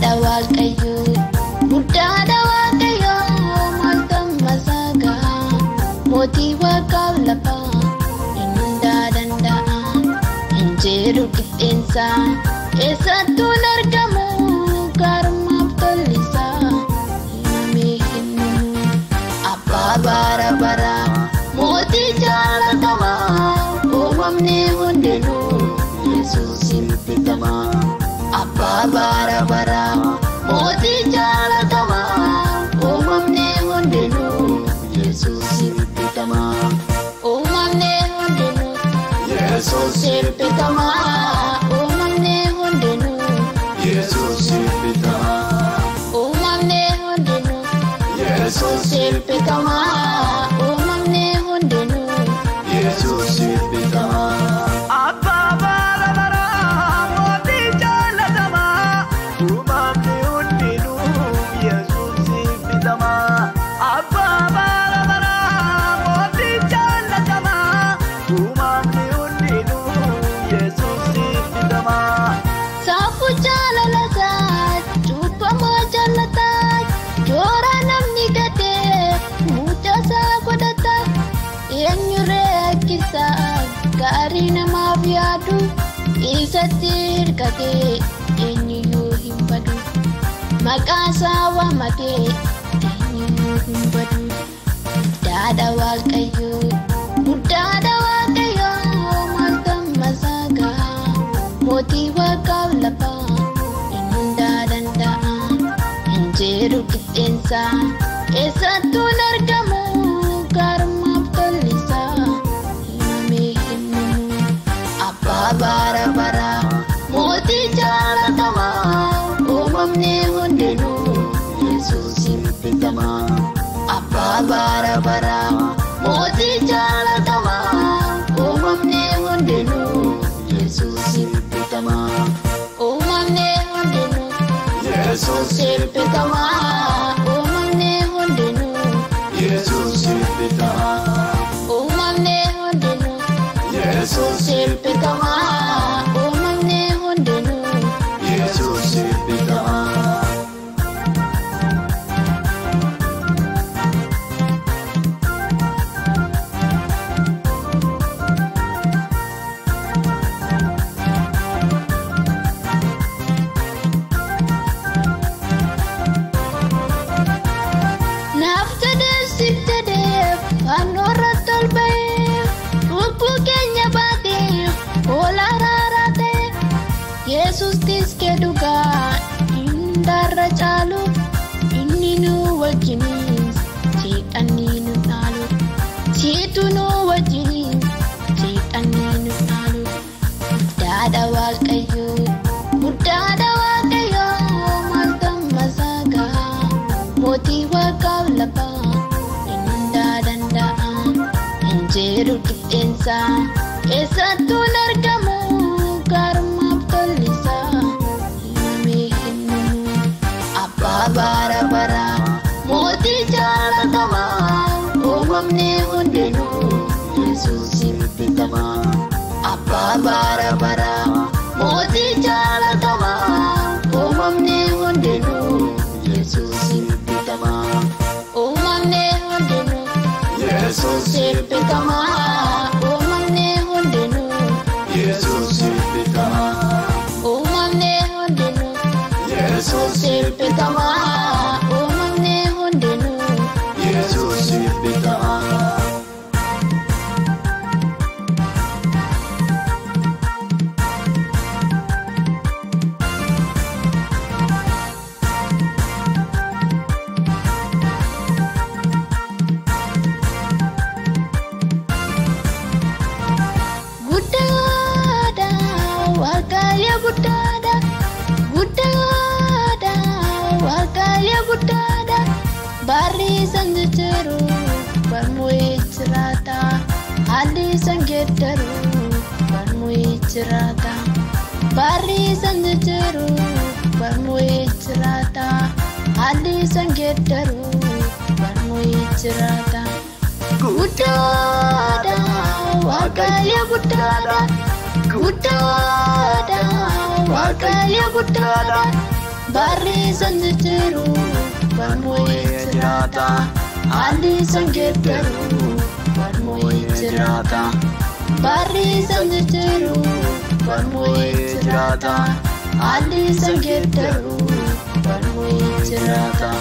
Guddaadha Waaqayyo, guddaadha Waaqayyo, maaltu masaga, mootii waaqaaf lafaa, hin hundaa danda'a, hin jiru qixxeensa, eessattuun argamu, gaarummaaf tolisa, himamee himamu, abbaa bara bara, mootii jaalatamaa, uumamni hundinuu, Yesuusin bitama. Abbaa bara bara, mootii jaalatamaa, uumamni hundinuu, Yesuusin bitama. Uumamni hundinuu, Yesuusin bitama. Uumamni hundinuu, Yesuusin bitama. Uumamni hundinuu, Yesuusin bitama. Uumamni hundinuu, Yesuusin bitama. Gaarii namaaf yaadu isatti hirkatee eenyuyyuu hin badu. Maqaan isaa waamatee eenyuyyuu hin badu. Guddaadha Waaqayyo, guddaadha Waaqayyo, maaltu masaga, mootii waaqaaf lafaa, hin hundaa danda'a, hin jiru qixxeensa, eessattuun argamu, gaarummaaf tolisa. Bara bara, mootii jaalatamaa, uumamni hundinuu, Yesuusin bitama. Abbaa bara bara, mootii jaalatamaa, uumamni hundinuu, Yesuusin bitama. Uumamni hundinuu, Yesuusin bitama. Uumamni hundinuu, Yesuusin bitama. Uumamni hundinuu, Yesuusin bitama. Uumamni hundinuu, Yesuusin bitama. Naaf jedhee siif jedhee fannoo irratti ol ba'ee lubbuu keenya baatee hoolaa raaraatee Yesuus tiiskee dhugaa hundarra caalu inni nu wajjiniin seexanni nu dhaalu siitu nu wajjiniin seexanni nu dhaalu. Guddaadha Waaqayyo, guddaadha Waaqayyo, maaltu masaga, mootii waaqaaf lafaa, hin hundaa danda'a, hin jiru qixxeensa, eessattuun argamu, gaarummaaf tolisa, himamee himamu. Abbaa bara bara, mootii jaalatamaa, uumamni hundinuu, Yesuusin bitama. Abbaa bara bara, mootii jaalatamaa, uumamni hundinuu, Yesuusin bitama. Uumamni hundinuu, Yesuusin bitama. Uumamni hundinuu, Yesuusin bitama. Uumamni hundinuu, Yesuusin bitama. Uumamni hundinuu, Yesuusin bitama. Guddaadha Waaqayyo, guddaadha, guddaadha Waaqayyo, guddaadha. Barri isaan jijjiiru barmoo'ee jiraata, haalli isaan geeddaru barmoo'ee jiraata. Barri isaan jijjiiru barmoo'ee jiraata, haalli isaan geeddaru barmoo'ee jiraata. Guddaadha Waaqayyo, guddaadha, guddaadha Waaqayyo, guddaadha. barri sanjiru barmoe tirata ali sangedaru barmoe tirata barri sanjiru barmoe tirata ali sangedaru barmoe tirata